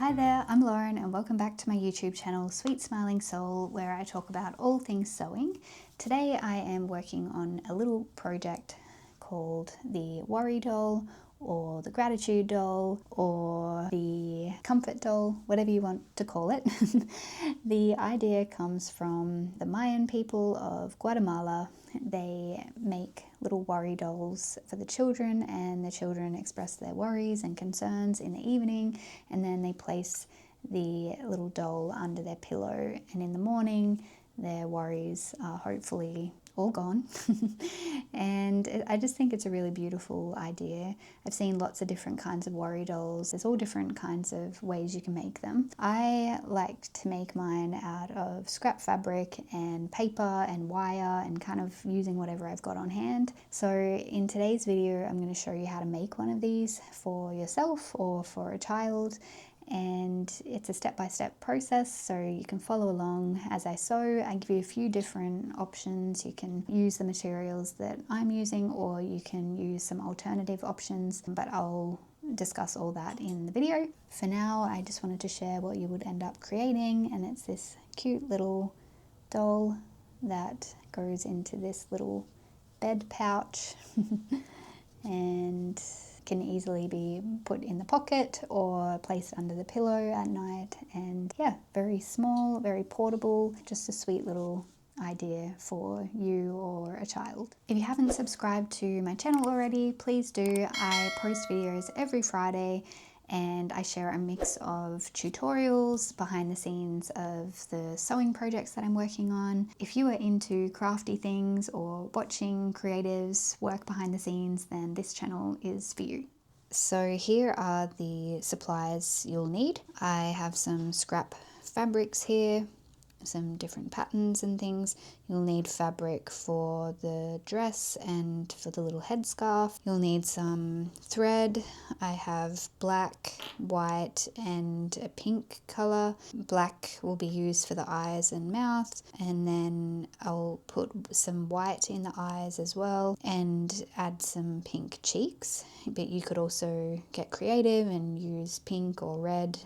Hi there, I'm Lauren and welcome back to my YouTube channel Sweet Smiling Soul, where I talk about all things sewing. Today I am working on a little project called the Worry Doll or the Gratitude Doll or the Comfort Doll, whatever you want to call it. The idea comes from the Mayan people of Guatemala. They make little worry dolls for the children, and the children express their worries and concerns in the evening, and then they place the little doll under their pillow, and in the morning their worries are hopefully all gone. And I just think it's a really beautiful idea. I've seen lots of different kinds of worry dolls. There's all different kinds of ways you can make them. I like to make mine out of scrap fabric and paper and wire and kind of using whatever I've got on hand. So in today's video I'm going to show you how to make one of these for yourself or for a child. And it's a step-by-step process, so you can follow along as I sew. I give you a few different options. You can use the materials that I'm using, or you can use some alternative options, but I'll discuss all that in the video. For now, I just wanted to share what you would end up creating, and it's this cute little doll that goes into this little bed pouch and can easily be put in the pocket or placed under the pillow at night. And yeah, very small, very portable, just a sweet little idea for you or a child. If you haven't subscribed to my channel already, please do. I post videos every Friday and I share a mix of tutorials, behind the scenes of the sewing projects that I'm working on. If you are into crafty things or watching creatives work behind the scenes, then this channel is for you. So here are the supplies you'll need. I have some scrap fabrics here, some different patterns and things. You'll need fabric for the dress and for the little headscarf. You'll need some thread. I have black, white and a pink color. Black will be used for the eyes and mouth, and then I'll put some white in the eyes as well and add some pink cheeks. But you could also get creative and use pink or red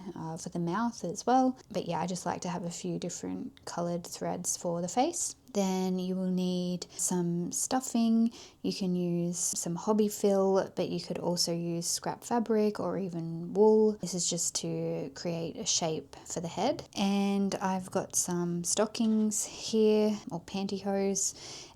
for the mouth as well. But yeah, I just like to have a few different colored threads for the face. Then you will need some stuffing. You can use some hobby fill, but you could also use scrap fabric or even wool. This is just to create a shape for the head. And I've got some stockings here, or pantyhose,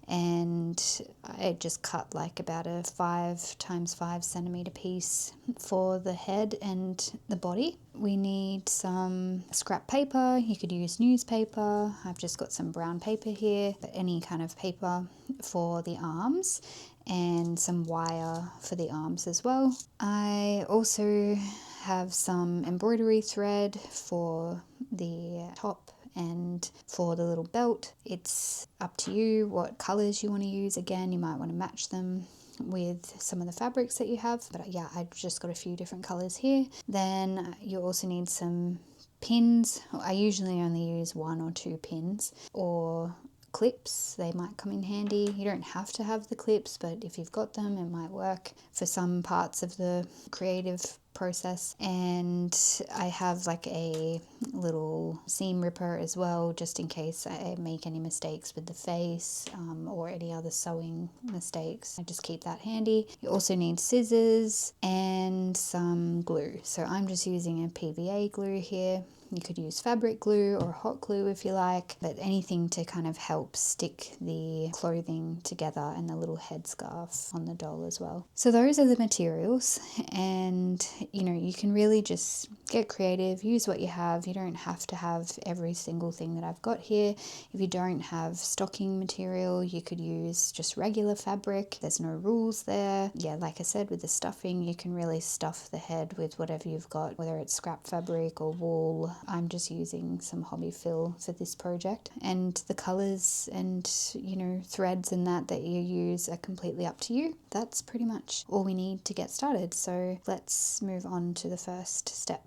and I just cut like about a 5 times 5 centimeter piece for the head and the body. We need some scrap paper. You could use newspaper. I've just got some brown paper here, but any kind of paper for the arms, and some wire for the arms as well. I also have some embroidery thread for the top and for the little belt. It's up to you what colors you want to use. Again, you might want to match them with some of the fabrics that you have, but yeah, I've just got a few different colors here. Then you also need some pins. I usually only use 1 or 2 pins, or clips. They might come in handy. You don't have to have the clips, but if you've got them, it might work for some parts of the creative process. And I have like a little seam ripper as well, just in case I make any mistakes with the face or any other sewing mistakes. I just keep that handy. You also need scissors and some glue. So I'm just using a PVA glue here. You could use fabric glue or hot glue if you like, but anything to kind of help stick the clothing together and the little headscarf on the doll as well. So those are the materials, and you know, you can really just get creative, use what you have. You don't have to have every single thing that I've got here. If you don't have stocking material, you could use just regular fabric. There's no rules there. Yeah, like I said, with the stuffing, you can really stuff the head with whatever you've got, whether it's scrap fabric or wool. I'm just using some hobby fill for this project, and the colors and, you know, threads and that you use are completely up to you. That's pretty much all we need to get started. So let's move on to the first step.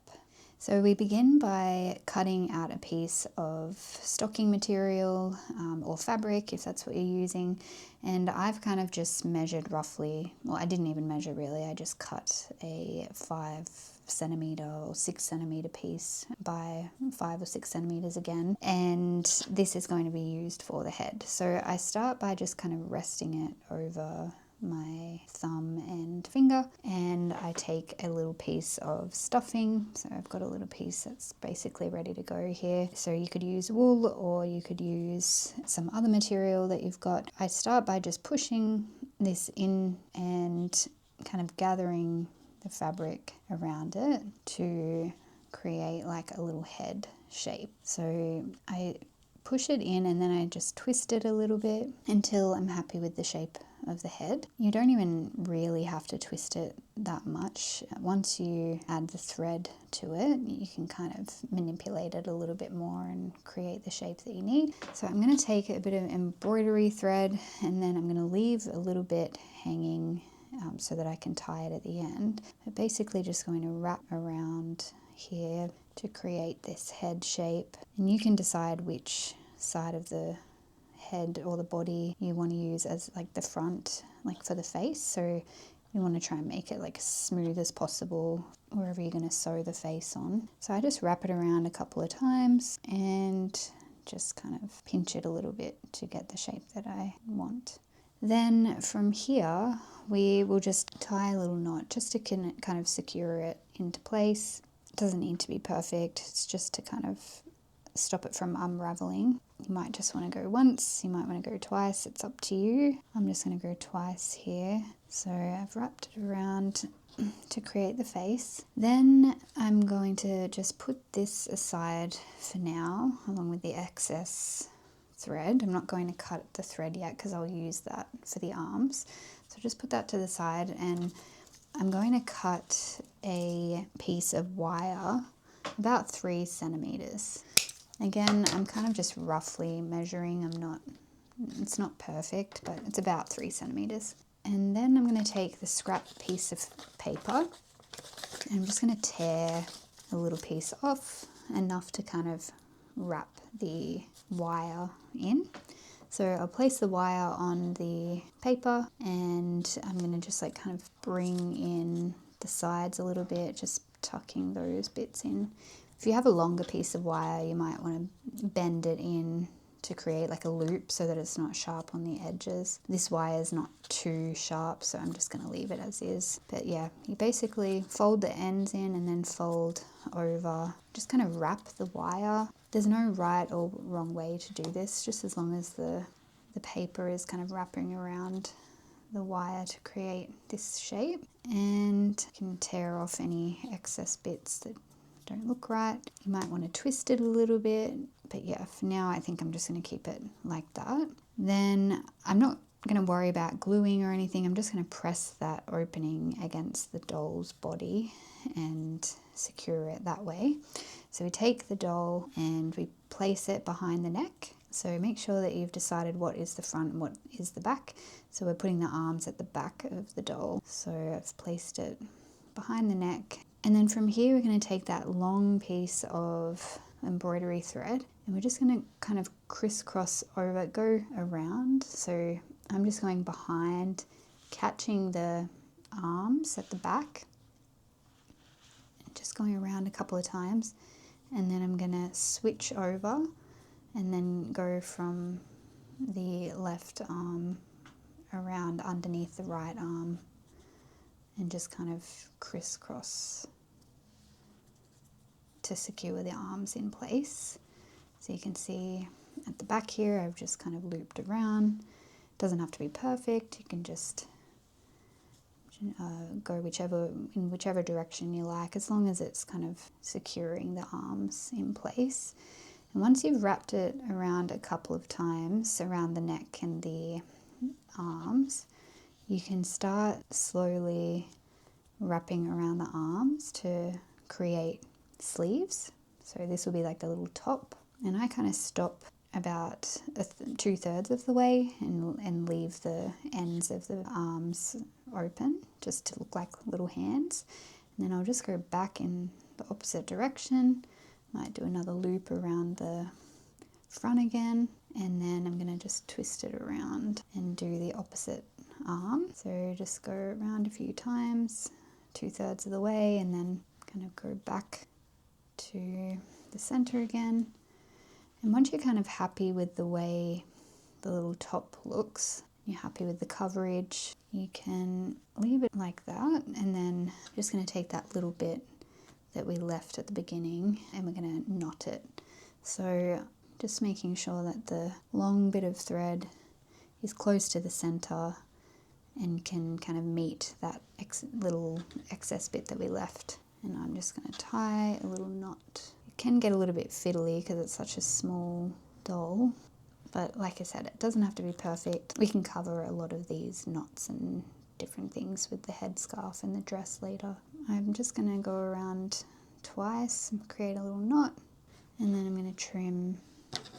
So we begin by cutting out a piece of stocking material or fabric if that's what you're using, and I've kind of just measured roughly, well, I didn't even measure really, I just cut a 5cm or 6cm piece by 5 or 6 centimeters again, and this is going to be used for the head. So I start by just kind of resting it over my thumb and finger, and I take a little piece of stuffing. So I've got a little piece that's basically ready to go here. So you could use wool or you could use some other material that you've got. I start by just pushing this in and kind of gathering the fabric around it to create like a little head shape. So I push it in and then I just twist it a little bit until I'm happy with the shape of the head. You don't even really have to twist it that much. Once you add the thread to it, you can kind of manipulate it a little bit more and create the shape that you need. So I'm going to take a bit of embroidery thread and then I'm going to leave a little bit hanging so that I can tie it at the end. But basically just going to wrap around here to create this head shape, and you can decide which side of the head or the body you want to use as like the front, like for the face. So you want to try and make it like as smooth as possible wherever you're going to sew the face on. So I just wrap it around a couple of times and just kind of pinch it a little bit to get the shape that I want. Then from here we will just tie a little knot just to kind of secure it into place. It doesn't need to be perfect, it's just to kind of stop it from unraveling. You might just want to go once, you might want to go twice, it's up to you. I'm just going to go twice here. So I've wrapped it around to create the face. Then I'm going to just put this aside for now, along with the excess thread. I'm not going to cut the thread yet because I'll use that for the arms. So just put that to the side, and I'm going to cut a piece of wire about 3 centimeters. Again, I'm kind of just roughly measuring. It's not perfect, but it's about 3 centimeters. And then I'm going to take the scrap piece of paper and I'm just going to tear a little piece off, enough to kind of wrap the wire in. So I'll place the wire on the paper and I'm going to just like kind of bring in the sides a little bit, just tucking those bits in. If you have a longer piece of wire, you might want to bend it in to create like a loop so that it's not sharp on the edges. This wire is not too sharp, so I'm just going to leave it as is. But yeah, you basically fold the ends in and then fold over. Just kind of wrap the wire. There's no right or wrong way to do this, just as long as the paper is kind of wrapping around the wire to create this shape. And you can tear off any excess bits that don't look right. You might want to twist it a little bit, but yeah, for now I think I'm just going to keep it like that. Then I'm not going to worry about gluing or anything. I'm just going to press that opening against the doll's body and secure it that way. So we take the doll and we place it behind the neck. So make sure that you've decided what is the front and what is the back. So we're putting the arms at the back of the doll. So I've placed it behind the neck. And then from here we're going to take that long piece of embroidery thread and we're just going to kind of crisscross over, go around. So I'm just going behind, catching the arms at the back, just going around a couple of times, and then I'm going to switch over and then go from the left arm around underneath the right arm and just kind of crisscross to secure the arms in place. So you can see at the back here I've just kind of looped around. It doesn't have to be perfect, you can just go in whichever direction you like, as long as it's kind of securing the arms in place. And once you've wrapped it around a couple of times around the neck and the arms, you can start slowly wrapping around the arms to create sleeves. So this will be like the little top, and I kind of stop about 2/3 of the way and leave the ends of the arms open just to look like little hands, and then I'll just go back in the opposite direction. Might do another loop around the front again, and then I'm going to just twist it around and do the opposite arm. So just go around a few times, 2/3 of the way, and then kind of go back to the center again. And once you're kind of happy with the way the little top looks, you're happy with the coverage, you can leave it like that, and then I'm just going to take that little bit that we left at the beginning and we're going to knot it. So just making sure that the long bit of thread is close to the center and can kind of meet that little excess bit that we left. And I'm just going to tie a little knot. It can get a little bit fiddly because it's such a small doll, but like I said, it doesn't have to be perfect. We can cover a lot of these knots and different things with the headscarf and the dress later. I'm just going to go around twice and create a little knot, and then I'm going to trim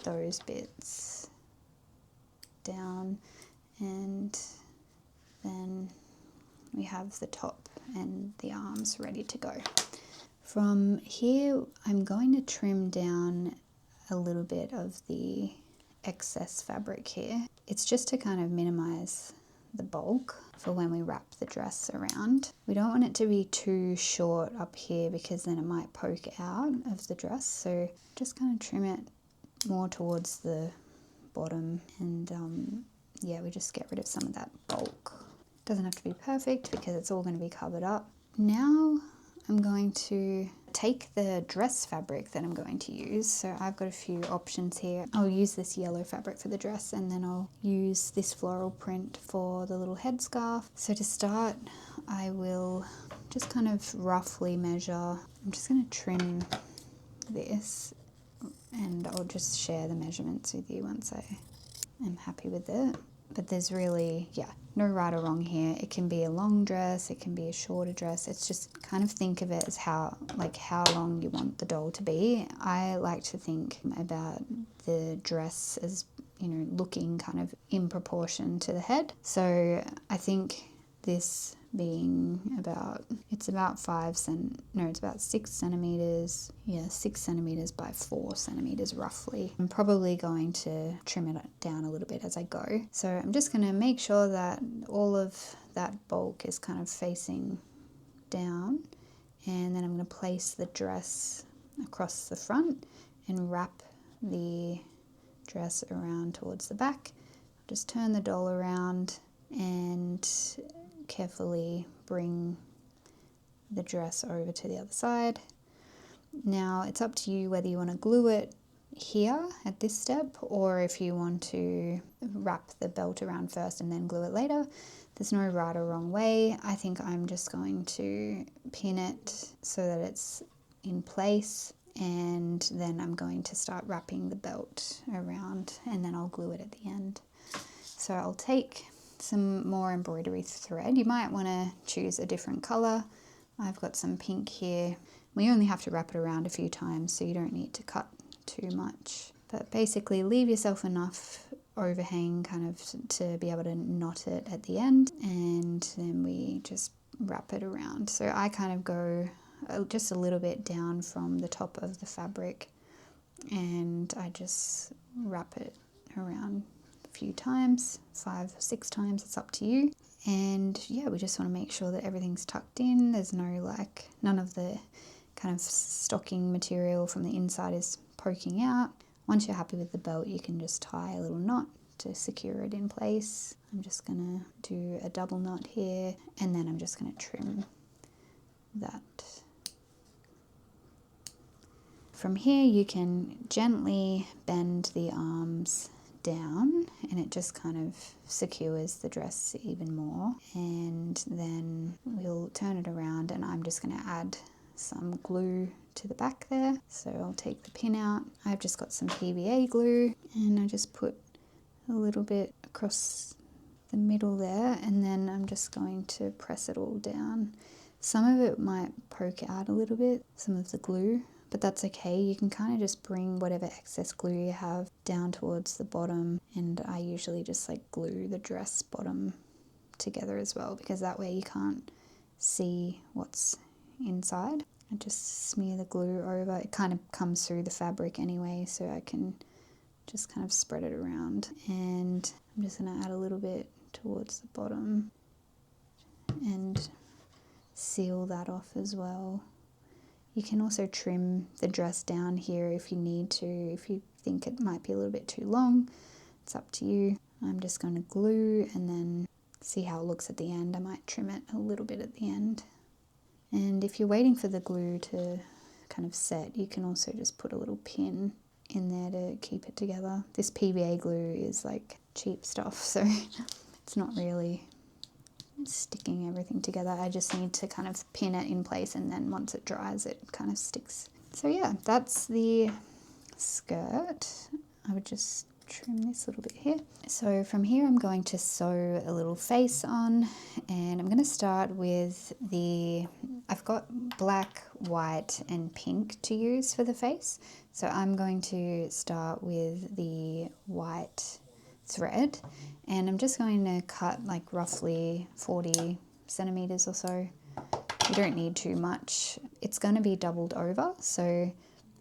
those bits down, and then we have the top and the arms ready to go. From here, I'm going to trim down a little bit of the excess fabric here. It's just to kind of minimize the bulk for when we wrap the dress around. We don't want it to be too short up here because then it might poke out of the dress. So just kind of trim it more towards the bottom, and yeah, we just get rid of some of that bulk. Doesn't have to be perfect because it's all going to be covered up. Now I'm going to take the dress fabric that I'm going to use. So I've got a few options here. I'll use this yellow fabric for the dress, and then I'll use this floral print for the little headscarf. So to start, I will just kind of roughly measure. I'm just going to trim this, and I'll just share the measurements with you once I am happy with it. But there's really, yeah, no right or wrong here. It can be a long dress, it can be a shorter dress. It's just kind of think of it as how long you want the doll to be. I like to think about the dress as, you know, looking kind of in proportion to the head. So I think this being about 6 centimeters. Yeah, 6 centimeters by 4 centimeters roughly. I'm probably going to trim it down a little bit as I go. So I'm just going to make sure that all of that bulk is kind of facing down, and then I'm going to place the dress across the front and wrap the dress around towards the back. Just turn the doll around and carefully bring the dress over to the other side. Now it's up to you whether you want to glue it here at this step, or if you want to wrap the belt around first and then glue it later. There's no right or wrong way. I think I'm just going to pin it so that it's in place, and then I'm going to start wrapping the belt around, and then I'll glue it at the end. So I'll take some more embroidery thread. You might want to choose a different color. I've got some pink here. We only have to wrap it around a few times, so you don't need to cut too much. But basically leave yourself enough overhang kind of to be able to knot it at the end, and then we just wrap it around. So I kind of go just a little bit down from the top of the fabric, and I just wrap it around few times, 5 or 6 times, it's up to you. And yeah, we just want to make sure that everything's tucked in. There's none of the kind of stocking material from the inside is poking out. Once you're happy with the belt, you can just tie a little knot to secure it in place. I'm just gonna do a double knot here, and then I'm just gonna trim that. From here, you can gently bend the arms down, and it just kind of secures the dress even more. And then we'll turn it around, and I'm just going to add some glue to the back there. So I'll take the pin out. I've just got some PVA glue, and I just put a little bit across the middle there, and then I'm just going to press it all down. Some of it might poke out a little bit, some of the glue, but that's okay. You can kind of just bring whatever excess glue you have down towards the bottom, and I usually just like glue the dress bottom together as well, because that way you can't see what's inside. I just smear the glue over. It kind of comes through the fabric anyway, so I can just kind of spread it around. And I'm just going to add a little bit towards the bottom and seal that off as well. You can also trim the dress down here if you need to, if you think it might be a little bit too long. It's up to you. I'm just going to glue and then see how it looks at the end. I might trim it a little bit at the end. And if you're waiting for the glue to kind of set, you can also just put a little pin in there to keep it together. This PVA glue is like cheap stuff, so it's not really sticking everything together. I just need to kind of pin it in place, and then once it dries it kind of sticks. So yeah, that's the skirt. I would just trim this little bit here. So from here I'm going to sew a little face on, and I'm going to start with I've got black, white and pink to use for the face. So I'm going to start with the white thread, and I'm just going to cut like roughly 40 centimeters or so. You don't need too much. It's going to be doubled over, so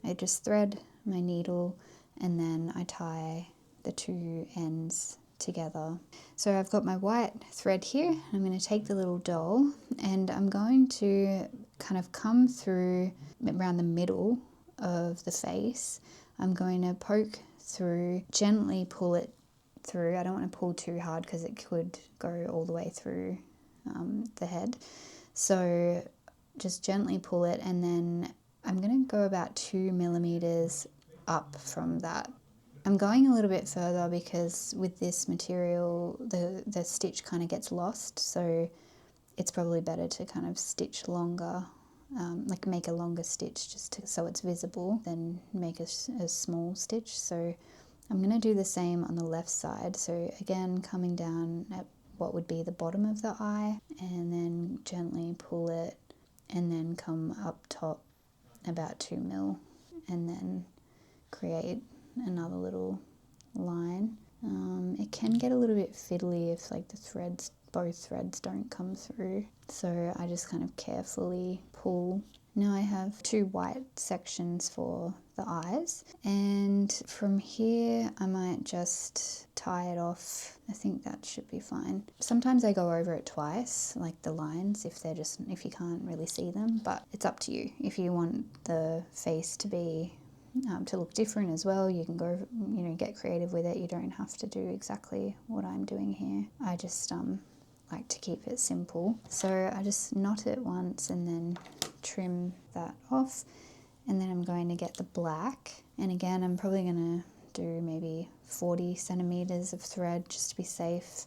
I just thread my needle and then I tie the two ends together. So I've got my white thread here. I'm going to take the little doll and I'm going to kind of come through around the middle of the face. I'm going to poke through, gently pull it through. I don't want to pull too hard because it could go all the way through the head. So just gently pull it, and then I'm going to go about 2 millimeters up from that. I'm going a little bit further because with this material the stitch kind of gets lost, so it's probably better to kind of stitch longer, like make a longer stitch just so it's visible than make a small stitch. So I'm going to do the same on the left side. So again, coming down at what would be the bottom of the eye, and then gently pull it and then come up top about 2 mil and then create another little line. It can get a little bit fiddly if like both threads don't come through, so I just kind of carefully pull. Now I have 2 white sections for the eyes, and from here I might just tie it off. I think that should be fine. Sometimes I go over it twice, like the lines, if you can't really see them, but it's up to you. If you want the face to be to look different as well, you can go, get creative with it. You don't have to do exactly what I'm doing here. I just like to keep it simple. So I just knot it once and then trim that off, and then I'm going to get the black, and again I'm probably going to do maybe 40 centimeters of thread just to be safe,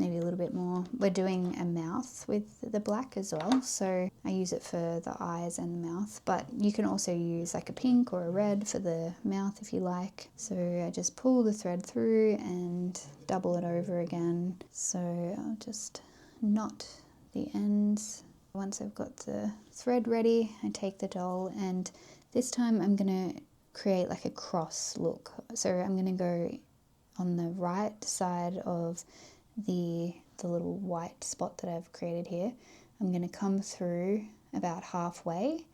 maybe a little bit more. We're doing a mouth with the black as well, so I use it for the eyes and the mouth, but you can also use like a pink or a red for the mouth if you like. So I just pull the thread through and double it over again. So I'll just knot the ends. Once I've got the thread ready, I take the doll, and this time I'm going to create like a cross look. So I'm going to go on the right side of the little white spot that I've created here. I'm going to come through about halfway,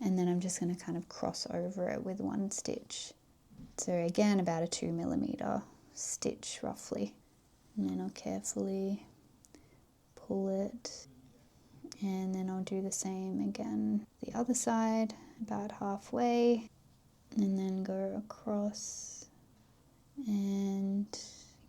and then I'm just going to kind of cross over it with one stitch. So again, about a 2 millimeter stitch roughly, and then I'll carefully pull it, and then I'll do the same again the other side about halfway, and then go across and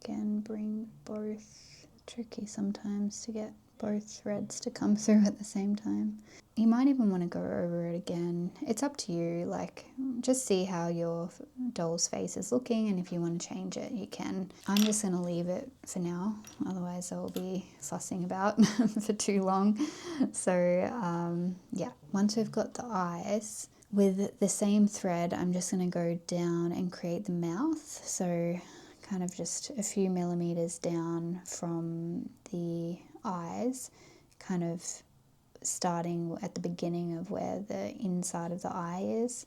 again bring both. Tricky sometimes to get both threads to come through at the same time. You might even want to go over it again. It's up to you, like just see how your doll's face is looking, and if you want to change it you can. I'm just going to leave it for now, otherwise I'll be fussing about for too long. So yeah, once we've got the eyes, with the same thread I'm just going to go down and create the mouth. So kind of just a few millimeters down from the eyes, kind of starting at the beginning of where the inside of the eye is.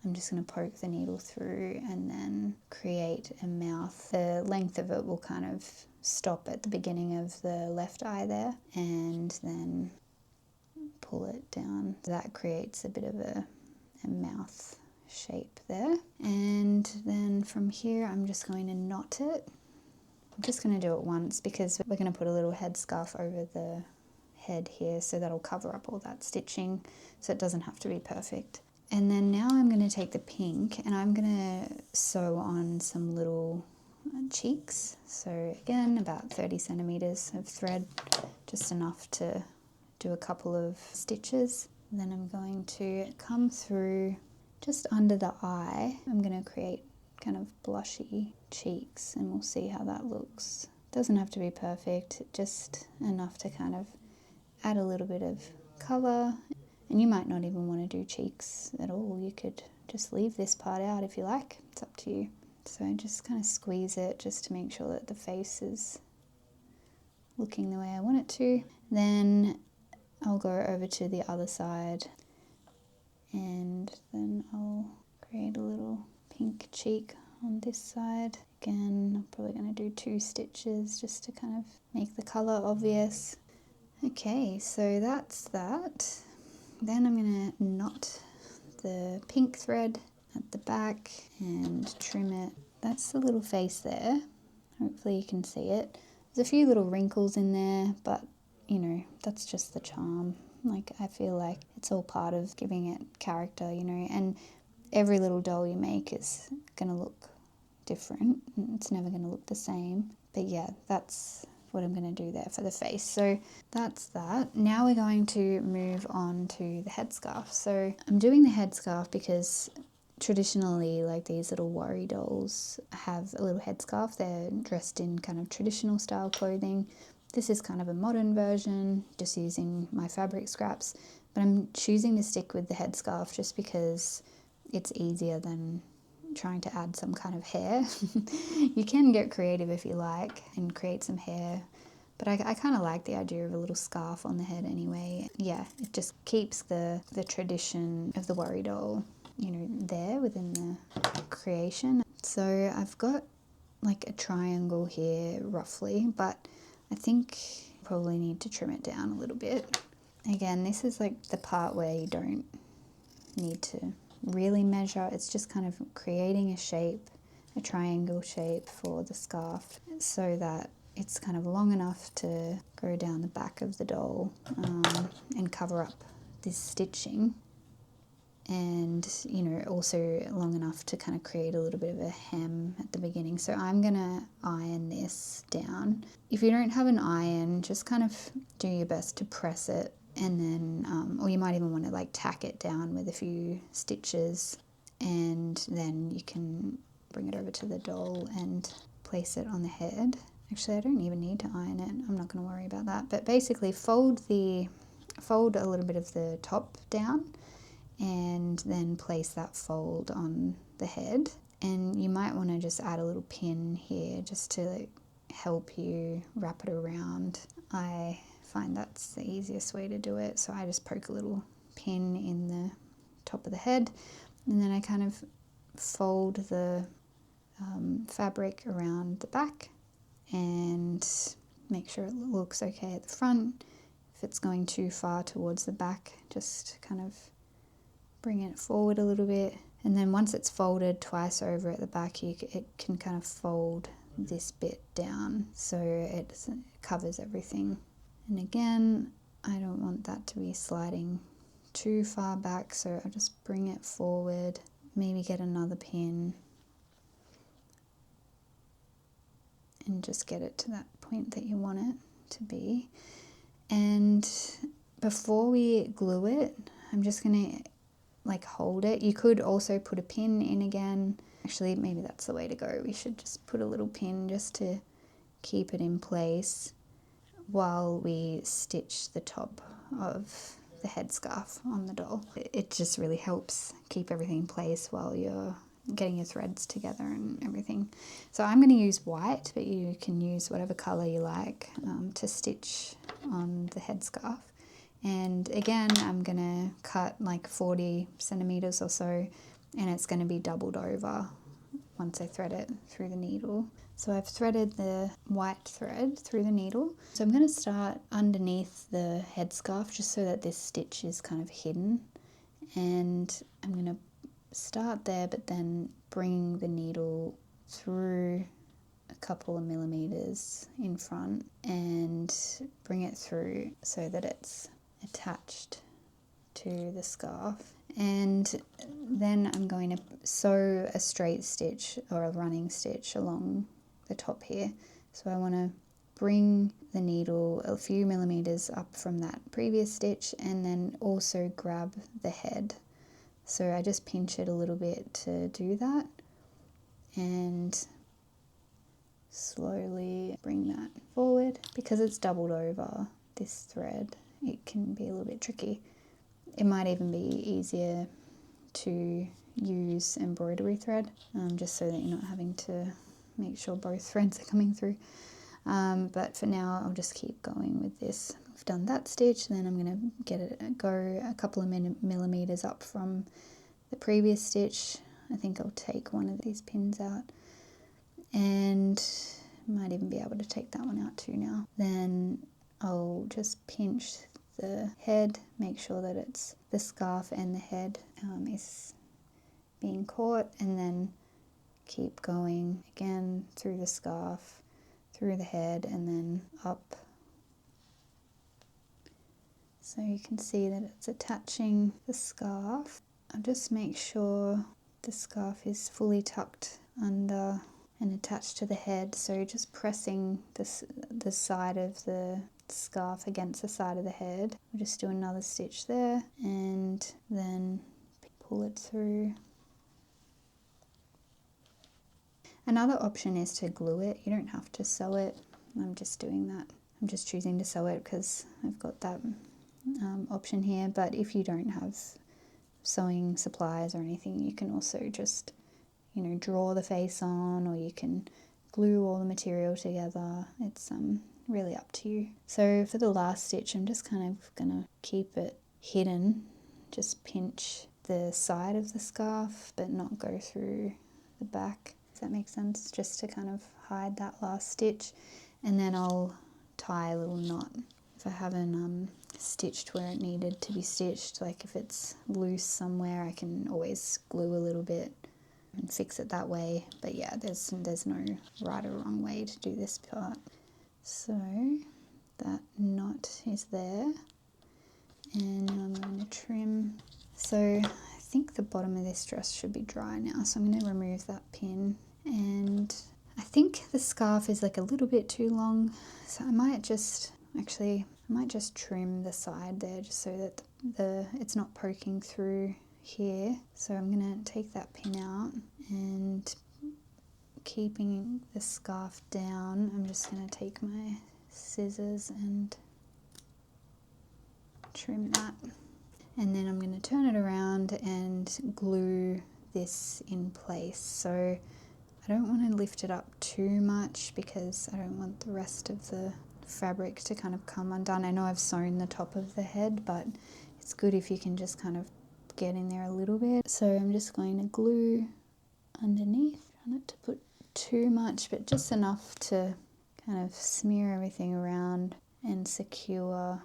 I'm just going to poke the needle through and then create a mouth. The length of it will kind of stop at the beginning of the left eye there, and then pull it down. That creates a bit of a mouth shape there. And then from here, I'm just going to knot it. I'm just going to do it once because we're going to put a little headscarf over the head here, so that'll cover up all that stitching, so it doesn't have to be perfect. And then now I'm going to take the pink and I'm going to sew on some little cheeks. So again, about 30 centimeters of thread, just enough to do a couple of stitches. And then I'm going to come through just under the eye. I'm going to create kind of blushy cheeks and we'll see how that looks. Doesn't have to be perfect, just enough to kind of add a little bit of colour. And you might not even want to do cheeks at all. You could just leave this part out if you like. It's up to you. So just kind of squeeze it just to make sure that the face is looking the way I want it to. Then I'll go over to the other side and then I'll create a little pink cheek on this side. Again, I'm probably going to do 2 stitches just to kind of make the colour obvious. Okay, so that's that. Then I'm going to knot the pink thread at the back and trim it. That's the little face there. Hopefully you can see it. There's a few little wrinkles in there, but you know, that's just the charm. Like, I feel like it's all part of giving it character, you know, and every little doll you make is going to look different. It's never going to look the same. But yeah, that's what I'm going to do there for the face. So that's that. Now we're going to move on to the headscarf. So I'm doing the headscarf because traditionally, like, these little worry dolls have a little headscarf. They're dressed in kind of traditional style clothing. This is kind of a modern version, just using my fabric scraps. But I'm choosing to stick with the headscarf just because it's easier than trying to add some kind of hair. You can get creative if you like and create some hair, but I kind of like the idea of a little scarf on the head anyway. Yeah, it just keeps the tradition of the worry doll, you know, there within the creation. So I've got like a triangle here roughly, but I think probably need to trim it down a little bit. Again, this is like the part where you don't need to really measure. It's just kind of creating a shape, a triangle shape for the scarf, so that it's kind of long enough to go down the back of the doll and cover up this stitching, and you know, also long enough to kind of create a little bit of a hem at the beginning. So I'm gonna iron this down. If you don't have an iron, just kind of do your best to press it, and then or you might even want to like tack it down with a few stitches, and then you can bring it over to the doll and place it on the head. Actually, I don't even need to iron it. I'm not going to worry about that. But basically fold a little bit of the top down and then place that fold on the head. And you might want to just add a little pin here just to like help you wrap it around. I find that's the easiest way to do it. So I just poke a little pin in the top of the head, and then I kind of fold the fabric around the back and make sure it looks okay at the front. If it's going too far towards the back, just kind of bring it forward a little bit. And then once it's folded twice over at the back, it can kind of fold this bit down so it covers everything. And again, I don't want that to be sliding too far back, so I'll just bring it forward, maybe get another pin and just get it to that point that you want it to be. And before we glue it, I'm just gonna like hold it. You could also put a pin in again. Actually, maybe that's the way to go. We should just put a little pin just to keep it in place while we stitch the top of the headscarf on the doll. It just really helps keep everything in place while you're getting your threads together and everything. So I'm going to use white, but you can use whatever colour you like to stitch on the headscarf. And again, I'm going to cut like 40 centimetres or so, and it's going to be doubled over once I thread it through the needle. So I've threaded the white thread through the needle. So I'm going to start underneath the headscarf just so that this stitch is kind of hidden. And I'm going to start there, but then bring the needle through a couple of millimeters in front and bring it through so that it's attached to the scarf. And then I'm going to sew a straight stitch or a running stitch along the top here. So I want to bring the needle a few millimeters up from that previous stitch and then also grab the head. So I just pinch it a little bit to do that and slowly bring that forward. Because it's doubled over this thread, it can be a little bit tricky. It might even be easier to use embroidery thread, just so that you're not having to make sure both threads are coming through. But for now, I'll just keep going with this. I've done that stitch, then I'm going to go a couple of millimeters up from the previous stitch. I think I'll take one of these pins out, and might even be able to take that one out too now. Then I'll just pinch the head, make sure that it's the scarf and the head is being caught, and then keep going again through the scarf, through the head, and then up. So you can see that it's attaching the scarf. I'll just make sure the scarf is fully tucked under and attached to the head, so just pressing the side of the scarf against the side of the head. We'll just do another stitch there and then pull it through. Another option is to glue it. You don't have to sew it. I'm just doing that. I'm just choosing to sew it because I've got that option here, but if you don't have sewing supplies or anything, you can also just, you know, draw the face on, or you can glue all the material together. It's really up to you. So for the last stitch, I'm just kind of gonna keep it hidden, just pinch the side of the scarf but not go through the back. Does that make sense? Just to kind of hide that last stitch, and then I'll tie a little knot. If I haven't stitched where it needed to be stitched, like if it's loose somewhere, I can always glue a little bit and fix it that way. But yeah, there's no right or wrong way to do this part. So that knot is there, and now I'm going to trim. So I think the bottom of this dress should be dry now, so I'm going to remove that pin. And I think the scarf is like a little bit too long, so I might just trim the side there just so that it's not poking through here. So I'm going to take that pin out, and keeping the scarf down, I'm just going to take my scissors and trim that. And then I'm going to turn it around and glue this in place. So I don't want to lift it up too much because I don't want the rest of the fabric to kind of come undone. I know I've sewn the top of the head, but it's good if you can just kind of get in there a little bit. So I'm just going to glue underneath. Try not to put too much, but just enough to kind of smear everything around and secure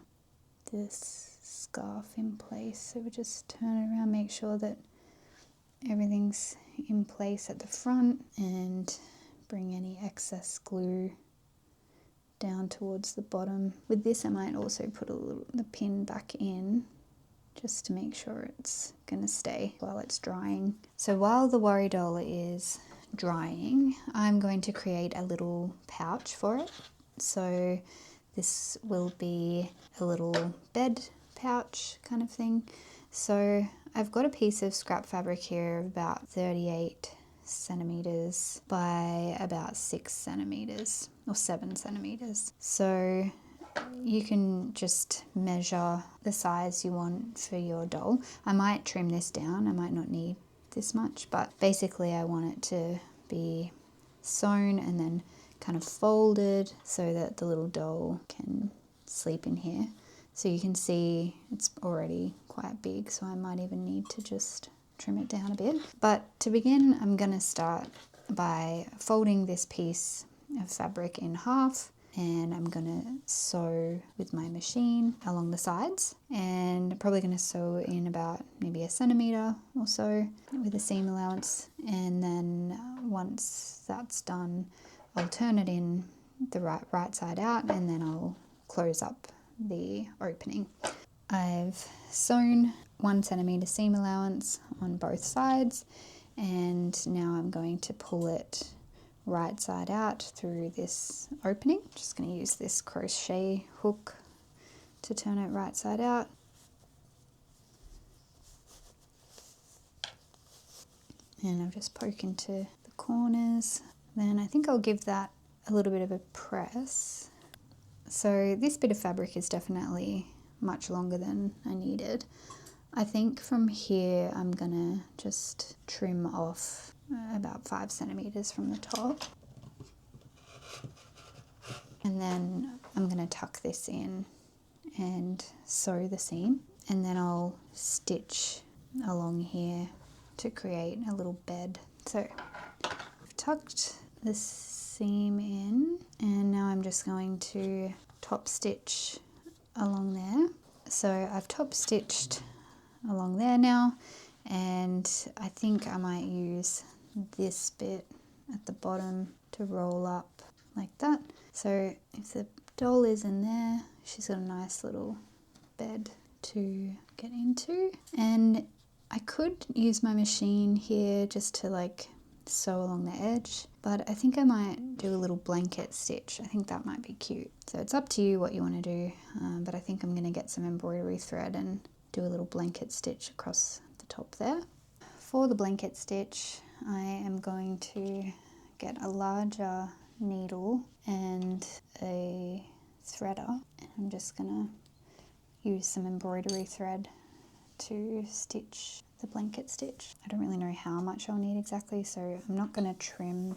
this scarf in place. So we just turn it around, make sure that everything's in place at the front, and bring any excess glue down towards the bottom. With this, I might also put the pin back in just to make sure it's gonna stay while it's drying. So while the worry doll is drying, I'm going to create a little pouch for it. So this will be a little bed pouch kind of thing. So I've got a piece of scrap fabric here of about 38 centimeters by about 6 centimeters or 7 centimeters. So you can just measure the size you want for your doll. I might trim this down, I might not need this much, but basically I want it to be sewn and then kind of folded so that the little doll can sleep in here. So you can see it's already quite big, so I might even need to just trim it down a bit. But to begin, I'm going to start by folding this piece of fabric in half, and I'm gonna sew with my machine along the sides, and I'm probably gonna sew in about maybe 1 centimeter or so with a seam allowance, and then once that's done I'll turn it in the right side out, and then I'll close up the opening. I've sewn 1 centimeter seam allowance on both sides, and now I'm going to pull it right side out through this opening. Just going to use this crochet hook to turn it right side out. And I'll just poke into the corners. Then I think I'll give that a little bit of a press. So this bit of fabric is definitely much longer than I needed. I think from here I'm gonna just trim off about 5 centimeters from the top. And then I'm gonna tuck this in and sew the seam. And then I'll stitch along here to create a little bed. So I've tucked the seam in, and now I'm just going to top stitch along there. So I've top stitched along there now, and I think I might use this bit at the bottom to roll up like that. So if the doll is in there, she's got a nice little bed to get into. And I could use my machine here just to like sew along the edge, but I think I might do a little blanket stitch. I think that might be cute. So it's up to you what you want to do, but I think I'm going to get some embroidery thread and do a little blanket stitch across the top there. For the blanket stitch, I am going to get a larger needle and a threader, and I'm just gonna use some embroidery thread to stitch the blanket stitch. I don't really know how much I'll need exactly, so I'm not going to trim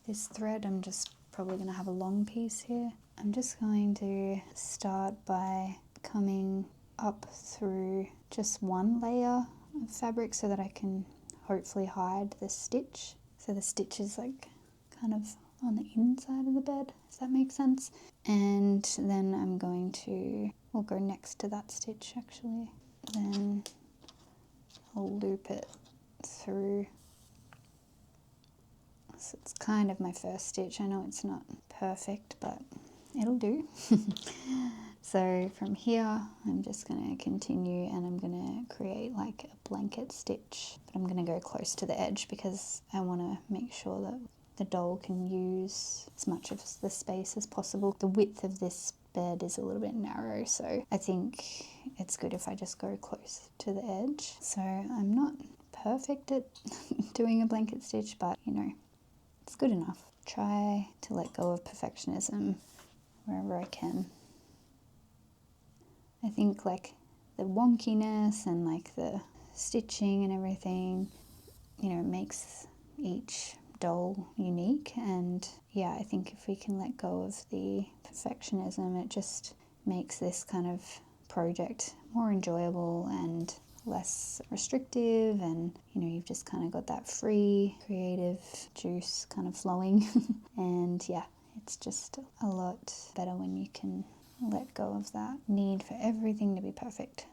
this thread. I'm just probably going to have a long piece here. I'm just going to start by coming up through just one layer of fabric so that I can hopefully hide the stitch. So the stitch is like kind of on the inside of the bed, if that makes sense. And then I'm going to, we'll go next to that stitch actually. Then I'll loop it through. So it's kind of my first stitch. I know it's not perfect, but it'll do. So from here, I'm just going to continue, and I'm going to create like a blanket stitch, but I'm going to go close to the edge because I want to make sure that the doll can use as much of the space as possible. The width of this bed is a little bit narrow, so I think it's good if I just go close to the edge. So I'm not perfect at doing a blanket stitch, but you know, it's good enough. Try to let go of perfectionism wherever I can. I think like the wonkiness and like the stitching and everything, you know, makes each doll unique. And yeah, I think if we can let go of the perfectionism, it just makes this kind of project more enjoyable and less restrictive, and you know, you've just kind of got that free creative juice kind of flowing. And yeah, it's just a lot better when you can let go of that need for everything to be perfect.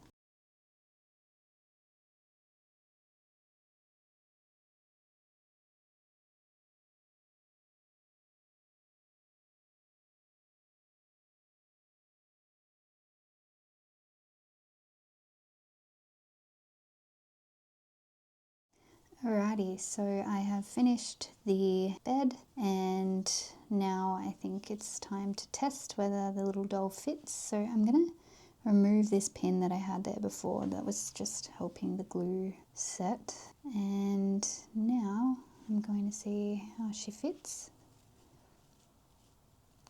Alrighty, so I have finished the bed, and now I think it's time to test whether the little doll fits. So I'm gonna remove this pin that I had there before that was just helping the glue set, and now I'm going to see how she fits.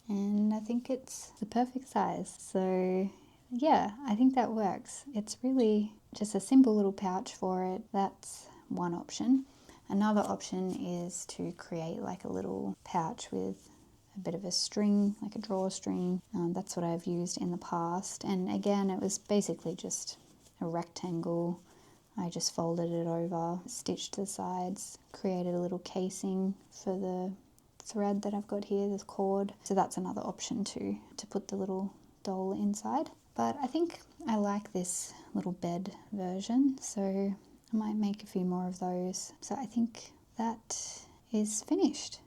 And I think it's the perfect size. So yeah, I think that works. It's really just a simple little pouch for it. That's one option. Another option is to create like a little pouch with a bit of a string, like a drawstring. That's what I've used in the past. And again, it was basically just a rectangle I just folded it over, stitched the sides, created a little casing for the thread that I've got here, this cord. So that's another option too, to put the little doll inside. But I think I like this little bed version, so I might make a few more of those. So I think that is finished.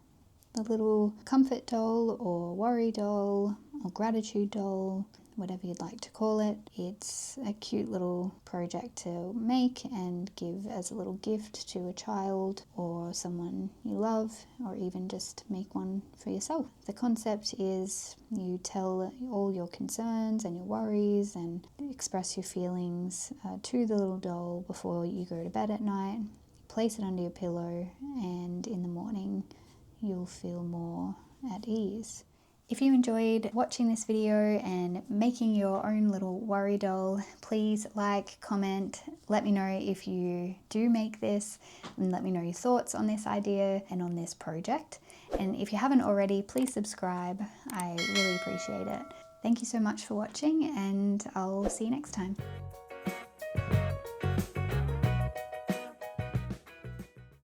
The little comfort doll or worry doll or gratitude doll, whatever you'd like to call it. It's a cute little project to make and give as a little gift to a child or someone you love, or even just make one for yourself. The concept is you tell all your concerns and your worries and express your feelings to the little doll before you go to bed at night. Place it under your pillow, and in the morning you'll feel more at ease. If you enjoyed watching this video and making your own little worry doll, please like, comment, let me know if you do make this, and let me know your thoughts on this idea and on this project. And if you haven't already, please subscribe. I really appreciate it. Thank you so much for watching, and I'll see you next time.